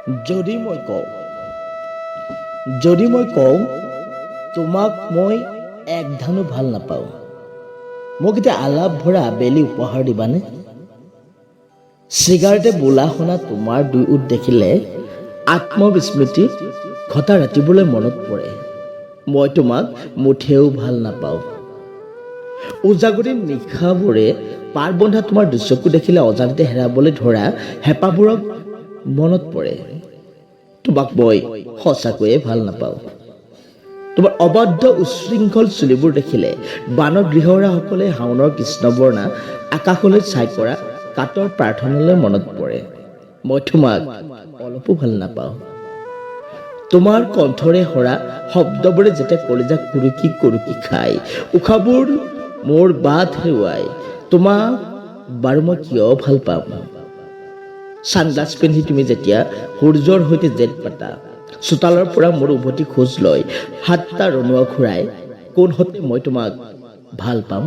যদি মই কওঁ তোমাক মই এক ধানো ভাল নাপাওঁ, মোক এতিয়া আলাপ ভৰা আবেলি উপহাৰ দিবানে? চিগাৰেটে বোলা শুনা তোমাৰ দুই ওঁঠ দেখিলে আত্মবিস্মৃতি ঘটা ৰাতিবোৰলৈ মনত পৰে। মই তোমাক মুঠেও ভাল নাপাওঁ। উজাগৰি নিশাবোৰে পাৰ বন্ধা তোমাৰ দুচকু দেখিলে অজানিতে হেৰাবলৈ ধৰা হেঁপাহবোৰক মনত পৰে। তোমাক মই সঁচাকৈয়ে ভাল নাপাওঁ। তোমাৰ অবাধ্য উচ্ছৃংখল চুলিবোৰ দেখিলে বানৰ গৃহৰাসকলে শাওণৰ কৃষ্ণবৰ্ণা আকাশলৈ চাই কৰা কাতৰ প্ৰাৰ্থনালৈ মনত পৰে। মই তোমাক অলপো ভাল নাপাওঁ। তোমাৰ কণ্ঠৰে সৰা শব্দবোৰে যেতিয়া কলিজা কুৰুকি কুৰুকি খায়, উশাহবোৰ মোৰ বাট হেৰুৱাই, তোমাক বাৰু মই কিয় ভাল পাম? ছানগ্লাছ পিন্ধি তুমি যেতিয়া সূৰ্যৰ সৈতে জেট পাতা, চোতালৰ পৰা মোৰ উভতি খোজ লৈ ৭টা ৰনুৱা ঘূৰাই, কোনহতে মই তোমাক ভাল পাম?